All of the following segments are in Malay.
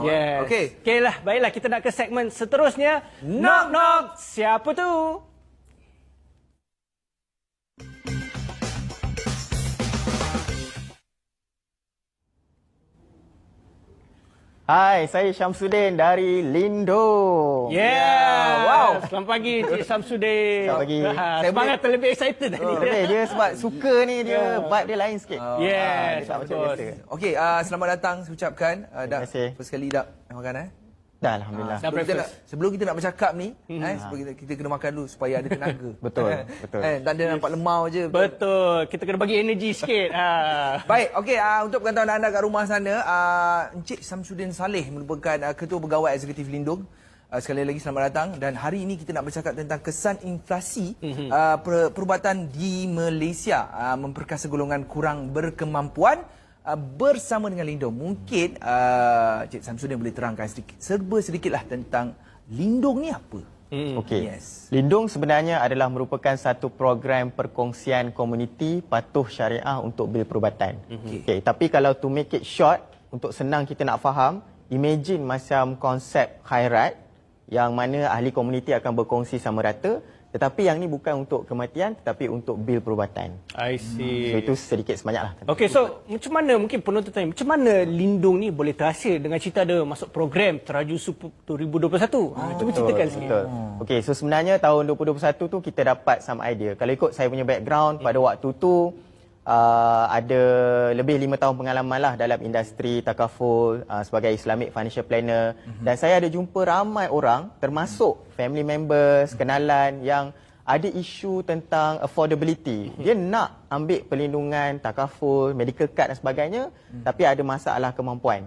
Yes. Okey lah, baiklah kita nak ke segmen seterusnya. Knock knock, siapa tu? Hai, saya Syamsuddin dari Lindung. Wow. Selamat pagi Cik Syamsuddin. Selamat pagi. Semangat terlebih excited tadi. Dia sebab suka ni, dia vibe dia lain sikit. Yes, dia tak macam biasa. Okey, selamat datang saya ucapkan. Terima kasih. First kali dah makan Dah, Alhamdulillah. Sebelum kita nak bercakap ni, sebelum kita kena makan dulu supaya ada tenaga. Betul. Tak ada nampak lemau je. Betul. Kita kena bagi energi sikit. Baik, okey, untuk pengetahuan anda kat rumah sana, Encik Syamsuddin Saleh merupakan Ketua Pegawai Eksekutif Lindung. Sekali lagi selamat datang, dan hari ini kita nak bercakap tentang kesan inflasi perubatan di Malaysia memperkasa golongan kurang berkemampuan bersama dengan Lindung. Mungkin Cik Syamsuddin boleh terangkan sedikitlah tentang Lindung ni apa? Okey. Lindung sebenarnya adalah merupakan satu program perkongsian komuniti patuh syariah untuk bil perubatan. Okey, tapi kalau to make it short, untuk senang kita nak faham, imagine macam konsep khairat yang mana ahli komuniti akan berkongsi sama rata, tetapi yang ni bukan untuk kematian tetapi untuk bil perubatan. I see. So itu sedikit sebanyaklah. Okey, so macam mana mungkin penonton tanya, macam mana Lindung ni boleh terhasil dengan cerita ada masuk program Teraju Super 2021? Cuba ceritakan sikit. Betul. Okey, so sebenarnya tahun 2021 tu kita dapat some idea. Kalau ikut saya punya background, pada waktu tu ada lebih 5 tahun pengalaman lah dalam industri takaful sebagai Islamic Financial Planner. Dan saya ada jumpa ramai orang, termasuk family members, kenalan yang ada isu tentang affordability. Dia nak ambil perlindungan, takaful, medical card dan sebagainya, tapi ada masalah kemampuan.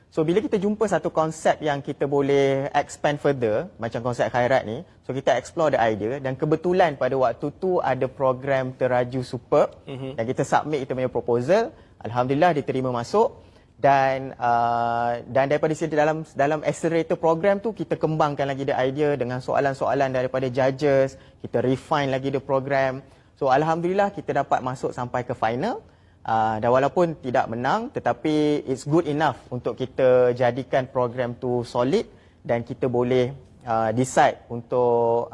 So bila kita jumpa satu konsep yang kita boleh expand further, macam konsep khairat ni, so kita explore the idea, dan kebetulan pada waktu tu ada program Teraju Super, dan kita submit kita punya proposal. Alhamdulillah diterima masuk, dan daripada situ dalam accelerator program tu kita kembangkan lagi the idea dengan soalan-soalan daripada judges, kita refine lagi the program. So alhamdulillah kita dapat masuk sampai ke final. Dan walaupun tidak menang, tetapi it's good enough untuk kita jadikan program tu solid, dan kita boleh decide untuk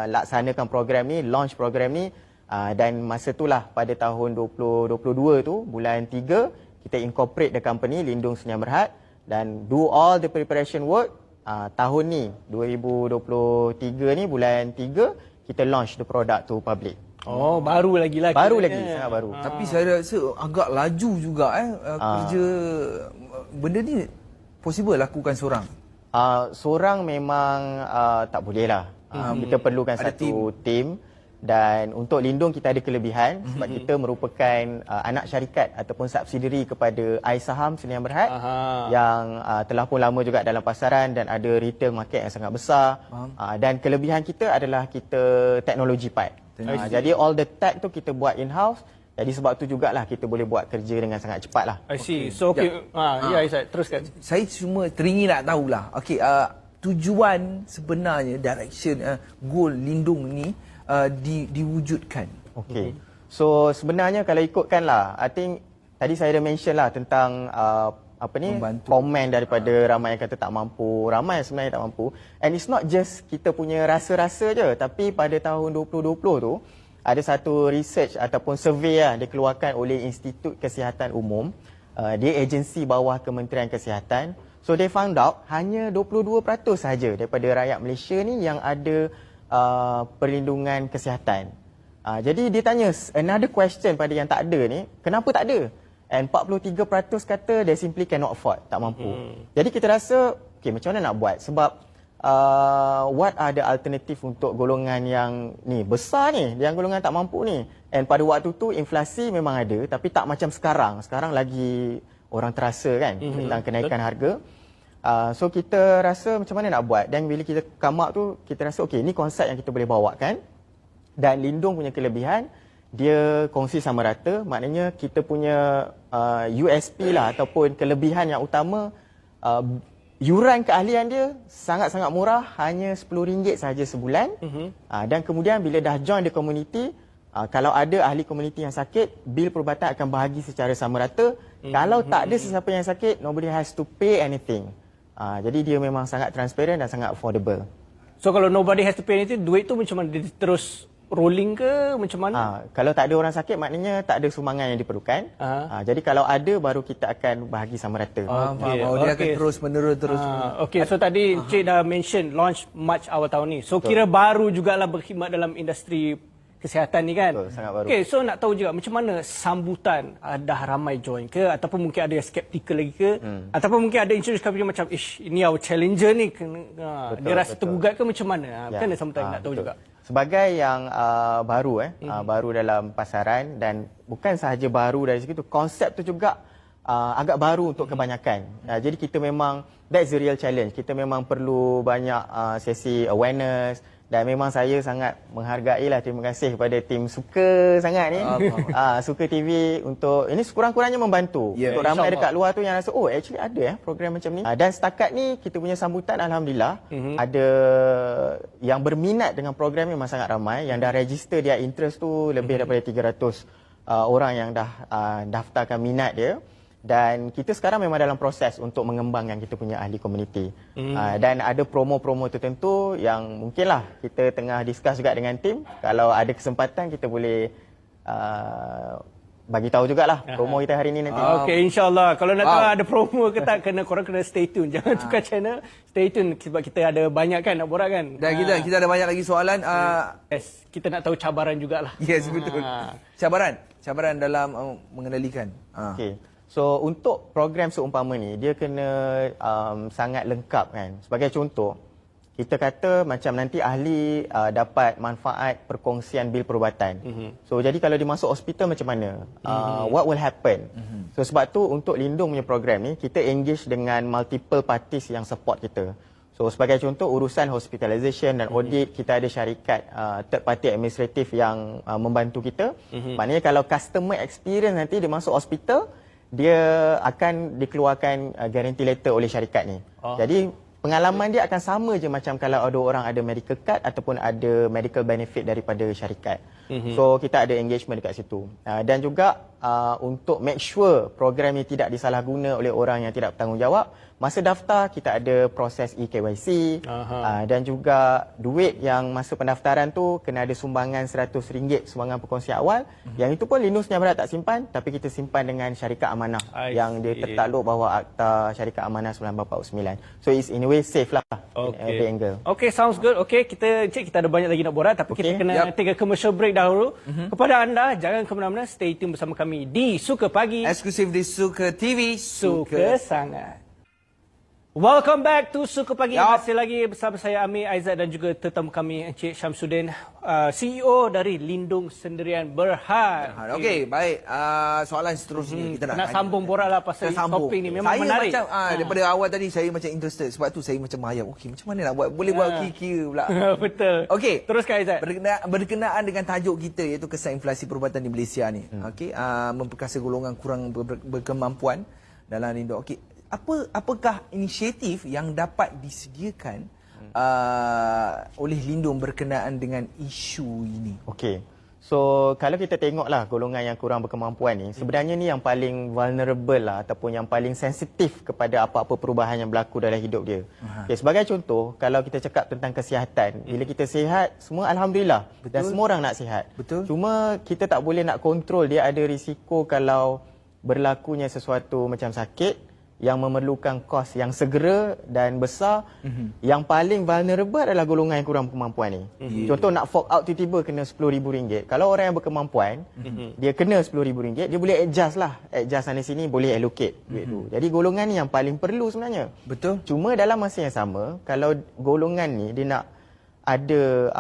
laksanakan program ni, launch program ni, dan masa itulah pada tahun 2022 tu, bulan 3, kita incorporate the company Lindung Sdn Bhd dan do all the preparation work. Tahun ni 2023 ni bulan 3 kita launch the product to public. Oh, baru lagi lah. Baru lagi, sangat baru. Tapi saya rasa agak laju juga kerja benda ni possible lakukan seorang. Seorang memang tak boleh lah. Kita perlukan satu tim. Dan untuk Lindung kita ada kelebihan sebab kita merupakan anak syarikat ataupun subsidiary kepada iSaham Sdn Bhd yang telah pun lama juga dalam pasaran dan ada retail market yang sangat besar. Dan kelebihan kita adalah kita teknologi part. Jadi all the tech tu kita buat in-house. Jadi sebab tu jugalah kita boleh buat kerja dengan sangat cepat lah. I see. So ya Izzat, teruskan. Saya cuma teringin nak tahulah. Okey, tujuan sebenarnya, direction, goal Lindung ni diwujudkan. Okey. So sebenarnya kalau ikutkan lah, I think tadi saya dah mention lah tentang komen daripada ramai yang kata tak mampu, ramai yang sebenarnya tak mampu. And it's not just kita punya rasa-rasa je, tapi pada tahun 2020 tu ada satu research ataupun survey lah dikeluarkan oleh Institut Kesihatan Umum. Dia agensi bawah Kementerian Kesihatan. So they found out hanya 22% sahaja daripada rakyat Malaysia ni yang ada perlindungan kesihatan. Jadi dia tanya another question pada yang tak ada ni, kenapa tak ada? And 43% kata they simply cannot afford, tak mampu. Jadi kita rasa, okay, macam mana nak buat? Sebab what are the alternative untuk golongan yang ni besar ni, yang golongan tak mampu ni. And pada waktu tu inflasi memang ada, tapi tak macam sekarang. Sekarang lagi orang terasa kan tentang kenaikan harga. So kita rasa macam mana nak buat. Dan bila kita come up tu, kita rasa okay, ni konsep yang kita boleh bawakan. Dan Lindung punya kelebihan, dia kongsi sama rata. Maknanya kita punya USP lah ataupun kelebihan yang utama, yuran keahlian dia sangat-sangat murah, hanya RM10 sahaja sebulan. Dan kemudian bila dah join the community, kalau ada ahli komuniti yang sakit, bil perubatan akan bahagi secara sama rata. Kalau tak ada sesiapa yang sakit, nobody has to pay anything. Jadi dia memang sangat transparent dan sangat affordable. So kalau nobody has to pay anything, duit tu macam mana? Dia terus rolling ke macam mana? Kalau tak ada orang sakit, maknanya tak ada sumbangan yang diperlukan. Jadi kalau ada, baru kita akan bahagi sama rata. Dia akan terus menerus Okey, so tadi Encik dah mention launch March awal tahun ni. So kira baru jugalah berkhidmat dalam industri kesihatan ni kan? Betul, sangat baru. Okey, so nak tahu juga macam mana sambutan, dah ramai join ke, ataupun mungkin ada yang skeptikal lagi ke, ataupun mungkin ada insurance company macam ini our challenger ni, dia rasa tergugat ke macam mana? Macam mana sambutan nak tahu juga? Sebagai yang baru baru dalam pasaran, dan bukan sahaja baru dari situ, konsep tu juga agak baru untuk kebanyakan. Jadi kita memang, that's the real challenge. Kita memang perlu banyak sesi awareness, dan memang saya sangat menghargailah, terima kasih kepada tim Suka sangat ni. Suka TV untuk ini sekurang-kurangnya membantu. Untuk ramai dekat luar tu yang rasa, oh actually ada program macam ni. Dan setakat ni kita punya sambutan alhamdulillah ada yang berminat dengan program ni memang sangat ramai. Yang dah register dia interest tu lebih daripada 300 orang yang dah daftarkan minat dia. Dan kita sekarang memang dalam proses untuk mengembangkan kita punya ahli komuniti. Dan ada promo-promo tertentu yang mungkinlah kita tengah discuss juga dengan tim. Kalau ada kesempatan kita boleh bagi tahu jugalah promo kita hari ni nanti. Okey, insyaAllah. Kalau nak tahu ada promo ke tak, korang kena stay tune. Jangan tukar channel, stay tune sebab kita ada banyak kan nak borak kan. Dan kita ada banyak lagi soalan. Yes, kita nak tahu cabaran jugalah. Yes, betul. Cabaran dalam mengendalikan. Okey. So untuk program seumpama ni, dia kena sangat lengkap kan. Sebagai contoh, kita kata macam nanti ahli dapat manfaat perkongsian bil perubatan. So jadi kalau dia masuk hospital macam mana? What will happen? So sebab tu untuk Lindung punya program ni, kita engage dengan multiple parties yang support kita. So sebagai contoh urusan hospitalization dan audit, kita ada syarikat third party administrative yang membantu kita. Maknanya kalau customer experience nanti dia masuk hospital, dia akan dikeluarkan guarantee letter oleh syarikat ni. Jadi pengalaman dia akan sama je macam kalau ada orang ada medical card ataupun ada medical benefit daripada syarikat. So kita ada engagement dekat situ. Dan juga untuk make sure program ni tidak disalahguna oleh orang yang tidak bertanggungjawab, masa daftar kita ada proses eKYC. Dan juga duit yang masa pendaftaran tu kena ada sumbangan RM100, sumbangan perkongsian awal. Yang itu pun Lindung Senyap Barat tak simpan, tapi kita simpan dengan syarikat amanah yang dia tertakluk bawah Akta Syarikat Amanah 1949. So it's in a way safe lah. Every angle. Okay, sounds good. Okay, kita ada banyak lagi nak borak, tapi kita kena take a commercial break dahulu. Kepada anda, jangan ke mana-mana, stay tune bersama kami di Suka Pagi. Eksklusif di Suka TV. Suka sangat. Welcome back to Suka Pagi. Masih lagi bersama saya Amir Aizat dan juga tetamu kami Encik Syamsuddin, CEO dari Lindung Sendirian Berhad. Okey, baik. Soalan seterusnya kita nak sambung borak lah pasal topik ni. Memang saya menarik. Macam, daripada awal tadi saya macam interested. Sebab tu saya macam mayam. Okey, macam mana nak buat? Boleh buat kira-kira pula. Betul. Okey. Teruskan Aizat. Berkenaan dengan tajuk kita iaitu kesan inflasi perubatan di Malaysia ni. Okey, memperkasa golongan kurang berkemampuan dalam Lindung. Okey. Apakah inisiatif yang dapat disediakan oleh Lindung berkenaan dengan isu ini? Okey. So kalau kita tengoklah golongan yang kurang berkemampuan ni, sebenarnya ni yang paling vulnerable lah ataupun yang paling sensitif kepada apa-apa perubahan yang berlaku dalam hidup dia. Okay, sebagai contoh, kalau kita cakap tentang kesihatan, bila kita sihat, semua alhamdulillah. Betul. Dan semua orang nak sihat. Betul. Cuma kita tak boleh nak kontrol, dia ada risiko kalau berlakunya sesuatu macam sakit yang memerlukan kos yang segera dan besar. Yang paling vulnerable adalah golongan yang kurang kemampuan ni. Contoh nak fork out tiba-tiba kena RM10,000. Kalau orang yang berkemampuan, dia kena RM10,000, dia boleh adjust lah. Adjust sana sini, boleh allocate duit tu. Jadi golongan ni yang paling perlu sebenarnya. Betul. Cuma dalam masa yang sama, kalau golongan ni dia nak ada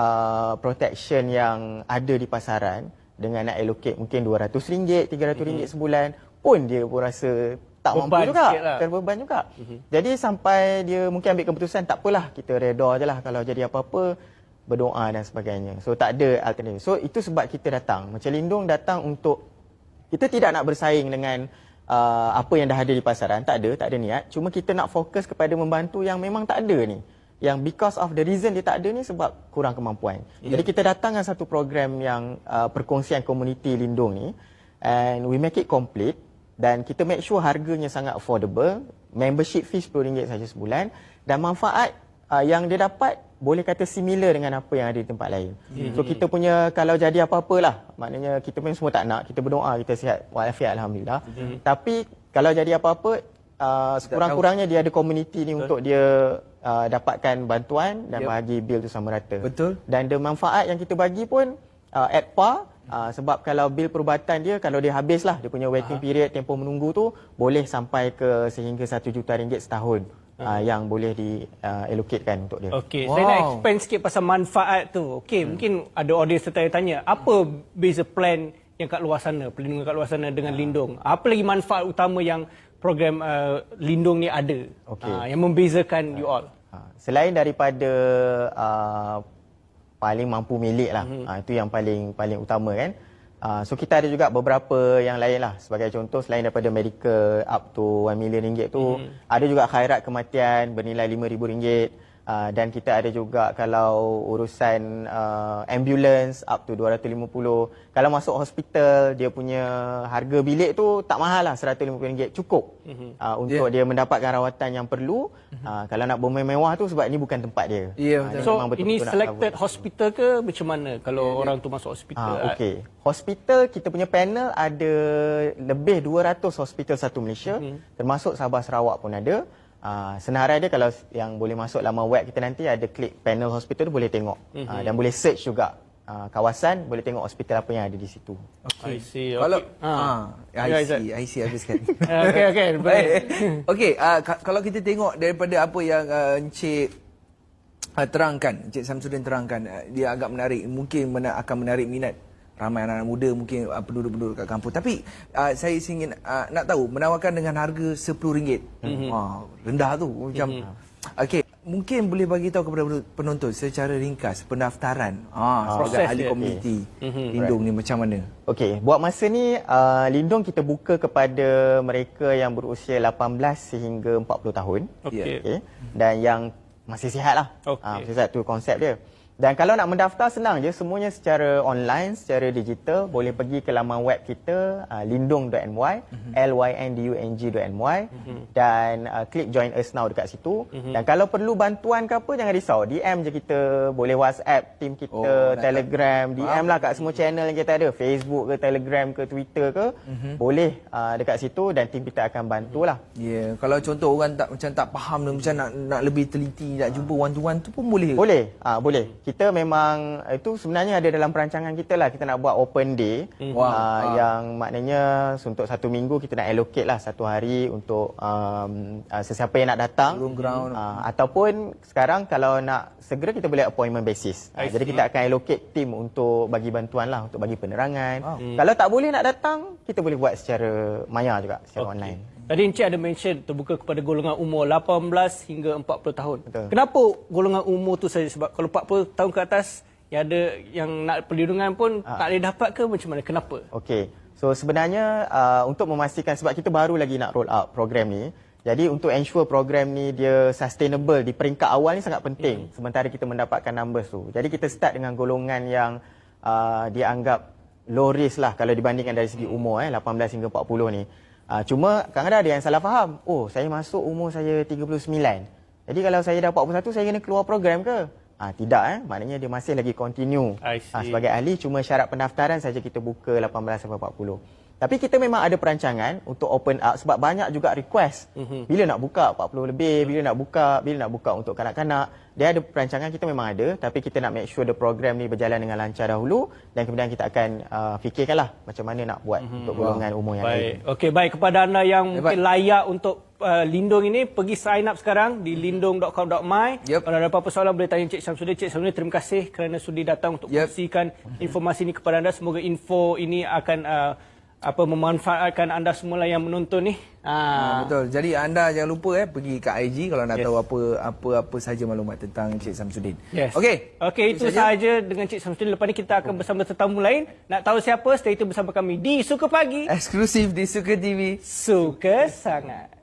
protection yang ada di pasaran dengan nak allocate mungkin RM200, RM300 sebulan, pun dia pun rasa tak mampu juga, kan beban juga. Jadi sampai dia mungkin ambil keputusan, tak apalah, kita reda je lah, kalau jadi apa-apa berdoa dan sebagainya. So tak ada alternatif. So itu sebab kita datang. Macam Lindung datang untuk, kita tidak nak bersaing dengan apa yang dah ada di pasaran, tak ada niat. Cuma kita nak fokus kepada membantu yang memang tak ada ni. Yang because of the reason dia tak ada ni sebab kurang kemampuan. Jadi kita datang dengan satu program yang perkongsian komuniti Lindung ni, and we make it complete. dan kita make sure harganya sangat affordable. Membership fee RM10 saja sebulan, dan manfaat yang dia dapat boleh kata similar dengan apa yang ada di tempat lain. So kita punya, kalau jadi apa-apalah, maknanya kita pun semua tak nak, kita berdoa kita sihat walafiat alhamdulillah. Tapi kalau jadi apa-apa, sekurang-kurangnya dia ada komuniti ni untuk dia dapatkan bantuan dan bahagi bil tu sama rata. Betul. Dan the manfaat yang kita bagi pun at par. Sebab kalau bil perubatan dia, kalau dia habislah dia punya waiting period, tempoh menunggu tu boleh sampai ke sehingga RM1 juta setahun yang boleh di-allocatekan untuk dia. Okey, saya nak expand sikit pasal manfaat tu. Okey, mungkin ada audience tertanya-tanya, apa beza plan yang kat luar sana, perlindungan kat luar sana dengan Lindung? Apa lagi manfaat utama yang program Lindung ni ada, yang membezakan you all? Selain daripada paling mampu milik lah, itu yang paling utama kan. So kita ada juga beberapa yang lain lah. Sebagai contoh, selain daripada medical up to RM1 million tu, ada juga khairat kematian bernilai RM5,000. Dan kita ada juga kalau urusan ambulance up to RM250. Kalau masuk hospital, dia punya harga bilik tu tak mahal lah, RM150 cukup untuk dia mendapatkan rawatan yang perlu. Kalau nak bermewah tu sebab ni bukan tempat dia. So ini selected hospital ke macam mana kalau orang tu masuk hospital? Okey. Hospital, kita punya panel ada lebih 200 hospital satu Malaysia, termasuk Sabah Sarawak pun ada. Senarai dia, kalau yang boleh masuk laman web kita nanti, ada klik panel hospital tu boleh tengok. Dan boleh search juga kawasan, boleh tengok hospital apa yang ada di situ. I see. Kalau I see habiskan. Okey, baik. Okey, kalau kita tengok daripada apa yang Encik terangkan, Encik Samsudin terangkan, dia agak menarik, mungkin akan menarik minat ramai anak-anak muda, mungkin penduduk-penduduk kat kampung. Tapi saya ingin nak tahu, menawarkan dengan harga RM10. Rendah tu macam. Okey, mungkin boleh bagi tahu kepada penonton secara ringkas pendaftaran sebagai ahli komuniti Lindung ni macam mana? Okey, buat masa ni Lindung kita buka kepada mereka yang berusia 18 sehingga 40 tahun. Okey. Dan yang masih sihat lah. Masih sihat tu konsep dia. Dan kalau nak mendaftar, senang je, semuanya secara online, secara digital. Boleh pergi ke laman web kita, lindung.my, lyndung.my, dan klik join us now dekat situ. Dan kalau perlu bantuan ke apa, jangan risau, DM je kita, boleh WhatsApp tim kita, Telegram, DM lah kat semua channel yang kita ada, Facebook ke, Telegram ke, Twitter ke, boleh dekat situ dan tim kita akan bantulah. Ya, kalau contoh orang macam tak faham, macam nak lebih teliti, nak jumpa one to one tu pun boleh. Boleh, boleh. Kita memang itu sebenarnya ada dalam perancangan kita lah. Kita nak buat open day yang maknanya untuk 1 minggu kita nak allocate lah 1 hari untuk sesiapa yang nak datang. Ataupun sekarang kalau nak segera kita boleh appointment basis. Jadi kita akan allocate tim untuk bagi bantuan lah, untuk bagi penerangan. Kalau tak boleh nak datang, kita boleh buat secara maya juga, secara online. Tadi Encik ada mention terbuka kepada golongan umur 18 hingga 40 tahun. Betul. Kenapa golongan umur tu saja? Sebab kalau 40 tahun ke atas yang ada yang nak perlindungan pun tak boleh dapat ke macam mana? Kenapa? Okey. So sebenarnya untuk memastikan, sebab kita baru lagi nak roll out program ni. Jadi untuk ensure program ni dia sustainable di peringkat awal ni sangat penting. Sementara kita mendapatkan numbers tu. Jadi kita start dengan golongan yang dianggap low risk lah kalau dibandingkan dari segi umur 18 hingga 40 ni. Cuma kadang-kadang ada yang salah faham. Oh, saya masuk umur saya 39. Jadi kalau saya dah 41, saya kena keluar program ke? Tidak, maknanya dia masih lagi continue sebagai ahli. Cuma syarat pendaftaran saja kita buka 18 sampai 40. Tapi kita memang ada perancangan untuk open up sebab banyak juga request. Bila nak buka 40 lebih, bila nak buka untuk kanak-kanak. Dia ada perancangan, kita memang ada, tapi kita nak make sure the program ni berjalan dengan lancar dahulu dan kemudian kita akan fikirkanlah macam mana nak buat untuk golongan umur yang lain. Okey, baik, kepada anda yang mungkin layak untuk Lindung ini, pergi sign up sekarang di lindung.com.my. Kalau ada apa-apa soalan boleh tanya Encik Samsudin. Encik Samsudin, terima kasih kerana sudi datang untuk kongsikan informasi ini kepada anda. Semoga info ini akan memanfaatkan anda semua yang menonton ni. Betul. Jadi anda jangan lupa pergi ke IG kalau nak tahu apa sahaja maklumat tentang Encik Samsudin. Okey, itu sahaja dengan Encik Samsudin. Lepas ni kita akan bersama tetamu lain. Nak tahu siapa? Stay tune bersama kami di Suka Pagi. Eksklusif di Suka TV. Suka sangat.